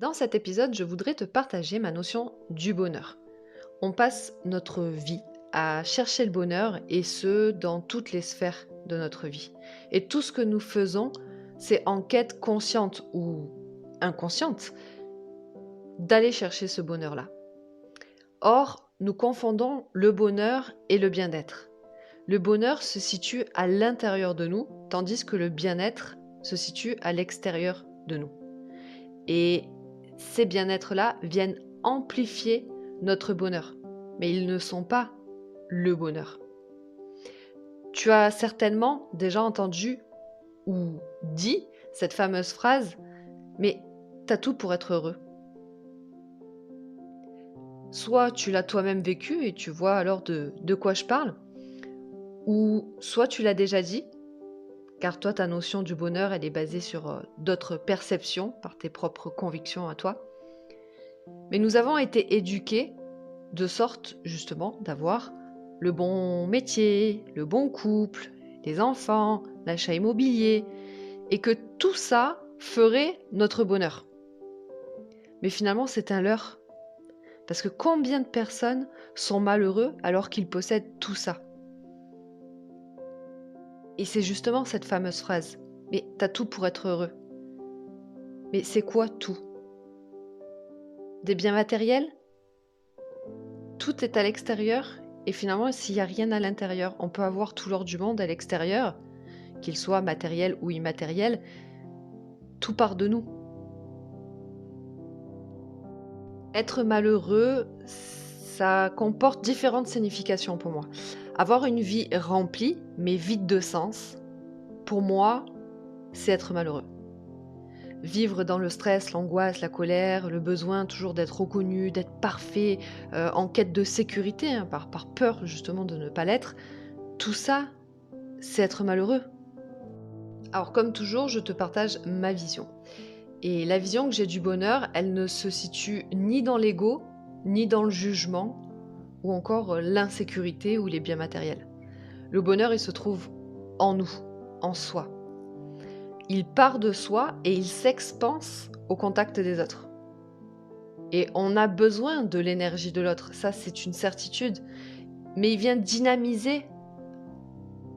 Dans cet épisode, je voudrais te partager ma notion du bonheur. On passe notre vie à chercher le bonheur et ce, dans toutes les sphères de notre vie. Et tout ce que nous faisons, c'est en quête consciente ou inconsciente d'aller chercher ce bonheur-là. Or, nous confondons le bonheur et le bien-être. Le bonheur se situe à l'intérieur de nous, tandis que le bien-être se situe à l'extérieur de nous. Et ces bien-être-là viennent amplifier notre bonheur, mais ils ne sont pas le bonheur. Tu as certainement déjà entendu ou dit cette fameuse phrase, mais t'as tout pour être heureux. Soit tu l'as toi-même vécu et tu vois alors de quoi je parle, ou soit tu l'as déjà dit, car toi ta notion du bonheur elle est basée sur d'autres perceptions, par tes propres convictions à toi. Mais nous avons été éduqués de sorte justement d'avoir le bon métier, le bon couple, les enfants, l'achat immobilier, et que tout ça ferait notre bonheur. Mais finalement, c'est un leurre. Parce que combien de personnes sont malheureux alors qu'ils possèdent tout ça? Et c'est justement cette fameuse phrase. Mais t'as tout pour être heureux. Mais c'est quoi tout? Des biens matériels? Tout est à l'extérieur et finalement, s'il n'y a rien à l'intérieur, on peut avoir tout l'or du monde à l'extérieur, qu'il soit matériel ou immatériel, tout part de nous. Être malheureux, ça comporte différentes significations pour moi. Avoir une vie remplie, mais vide de sens, pour moi, c'est être malheureux. Vivre dans le stress, l'angoisse, la colère, le besoin toujours d'être reconnu, d'être parfait, en quête de sécurité, hein, par peur justement de ne pas l'être, tout ça, c'est être malheureux. Alors comme toujours, je te partage ma vision. Et la vision que j'ai du bonheur, elle ne se situe ni dans l'ego, ni dans le jugement, ou encore l'insécurité ou les biens matériels. Le bonheur, il se trouve en nous, en soi. Il part de soi et il s'expanse au contact des autres. Et on a besoin de l'énergie de l'autre, ça c'est une certitude. Mais il vient dynamiser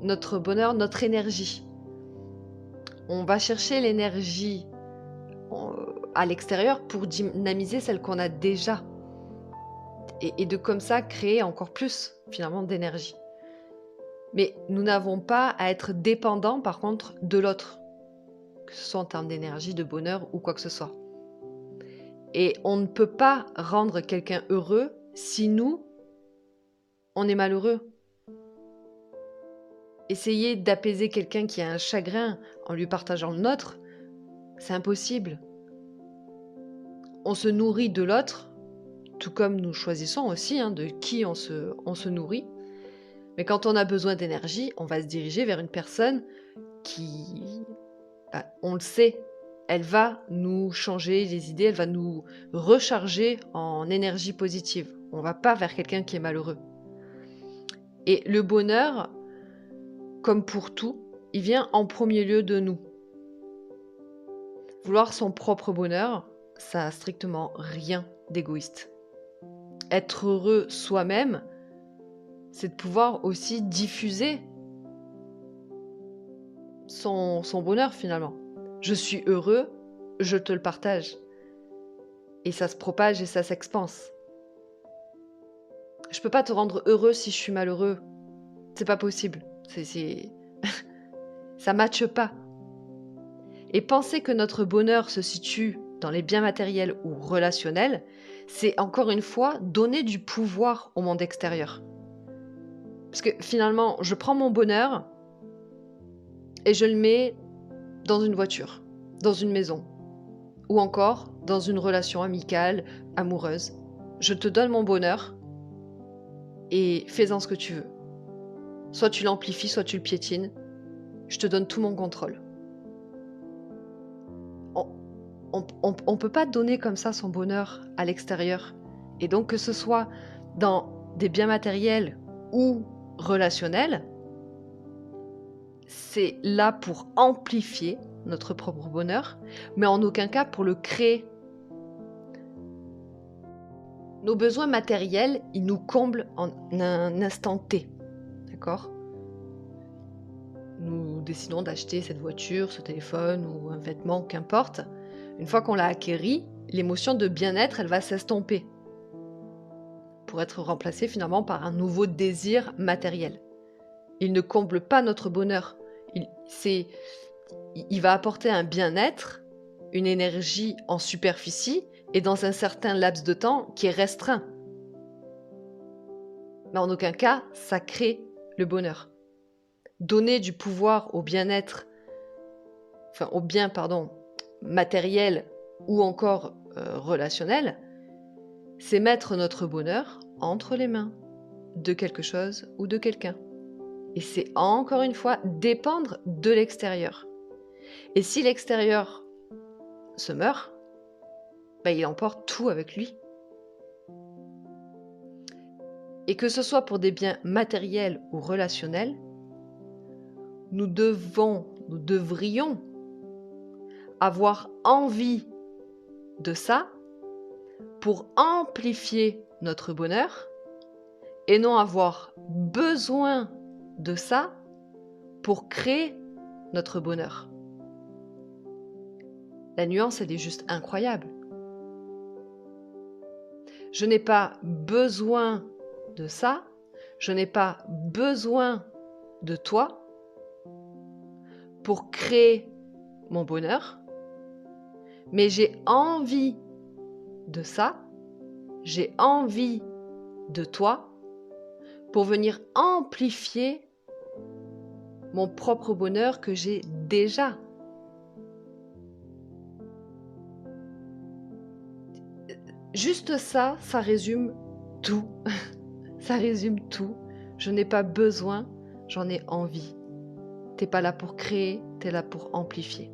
notre bonheur, notre énergie. On va chercher l'énergie à l'extérieur pour dynamiser celle qu'on a déjà. Et de comme ça créer encore plus finalement d'énergie. Mais nous n'avons pas à être dépendants par contre de l'autre, que ce soit en termes d'énergie, de bonheur ou quoi que ce soit. Et on ne peut pas rendre quelqu'un heureux si nous, on est malheureux. Essayer d'apaiser quelqu'un qui a un chagrin en lui partageant le nôtre, c'est impossible. On se nourrit de l'autre, tout comme nous choisissons aussi de qui on se nourrit. Mais quand on a besoin d'énergie, on va se diriger vers une personne qui, on le sait, elle va nous changer les idées, elle va nous recharger en énergie positive. On ne va pas vers quelqu'un qui est malheureux. Et le bonheur, comme pour tout, il vient en premier lieu de nous. Vouloir son propre bonheur, ça n'a strictement rien d'égoïste. Être heureux soi-même, c'est de pouvoir aussi diffuser son bonheur finalement. Je suis heureux, je te le partage. Et ça se propage et ça s'expanse. Je peux pas te rendre heureux si je suis malheureux. C'est pas possible. Ça matche pas. Et penser que notre bonheur se situe dans les biens matériels ou relationnels, c'est encore une fois donner du pouvoir au monde extérieur. Parce que finalement, je prends mon bonheur et je le mets dans une voiture, dans une maison, ou encore dans une relation amicale, amoureuse. Je te donne mon bonheur et fais-en ce que tu veux. Soit tu l'amplifies, soit tu le piétines. Je te donne tout mon contrôle. On ne peut pas donner comme ça son bonheur à l'extérieur. Et donc que ce soit dans des biens matériels ou relationnels, c'est là pour amplifier notre propre bonheur, mais en aucun cas pour le créer. Nos besoins matériels, ils nous comblent en un instant T, d'accord? Nous décidons d'acheter cette voiture, ce téléphone ou un vêtement, qu'importe. Une fois qu'on l'a acquéri, l'émotion de bien-être, elle va s'estomper pour être remplacée finalement par un nouveau désir matériel. Il ne comble pas notre bonheur. Il va apporter un bien-être, une énergie en superficie et dans un certain laps de temps qui est restreint. Mais en aucun cas, ça crée le bonheur. Donner du pouvoir au bien-être, enfin au bien, pardon, matériel ou encore relationnel, c'est mettre notre bonheur entre les mains de quelque chose ou de quelqu'un. Et c'est encore une fois dépendre de l'extérieur. Et si l'extérieur se meurt, il emporte tout avec lui. Et que ce soit pour des biens matériels ou relationnels, nous devrions avoir envie de ça pour amplifier notre bonheur et non avoir besoin de ça pour créer notre bonheur. La nuance, elle est juste incroyable. Je n'ai pas besoin de ça, je n'ai pas besoin de toi pour créer mon bonheur, mais j'ai envie de ça, j'ai envie de toi pour venir amplifier mon propre bonheur que j'ai déjà. Juste ça, ça résume tout. Ça résume tout. Je n'ai pas besoin, j'en ai envie. T'es pas là pour créer, t'es là pour amplifier.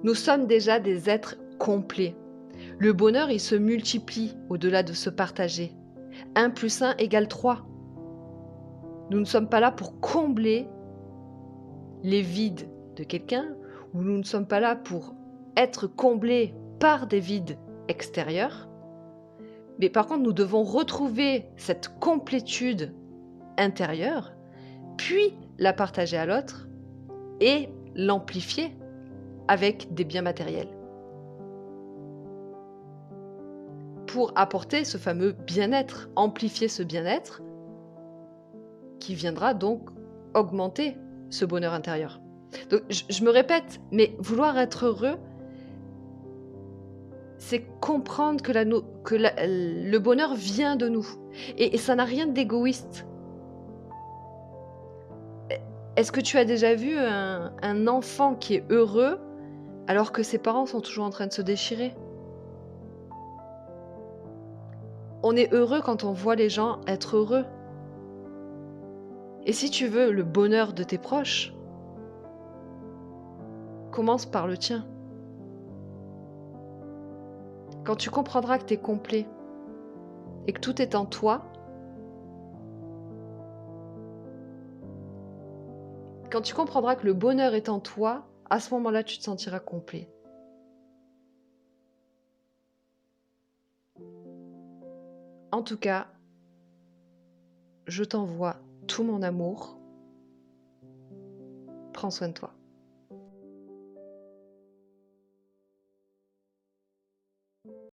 Nous sommes déjà des êtres complets. Le bonheur, il se multiplie au-delà de se partager. 1 + 1 = 3. Nous ne sommes pas là pour combler les vides de quelqu'un, ou nous ne sommes pas là pour être comblés par des vides extérieurs. Mais par contre, nous devons retrouver cette complétude intérieure, puis la partager à l'autre et l'amplifier avec des biens matériels. Pour apporter ce fameux bien-être, amplifier ce bien-être qui viendra donc augmenter ce bonheur intérieur. Donc, je me répète, mais vouloir être heureux, c'est comprendre que le bonheur vient de nous. Et ça n'a rien d'égoïste. Est-ce que tu as déjà vu un enfant qui est heureux alors que ses parents sont toujours en train de se déchirer? On est heureux quand on voit les gens être heureux. Et si tu veux le bonheur de tes proches, commence par le tien. Quand tu comprendras que tu es complet et que tout est en toi, quand tu comprendras que le bonheur est en toi, à ce moment-là, tu te sentiras complet. En tout cas, je t'envoie tout mon amour. Prends soin de toi.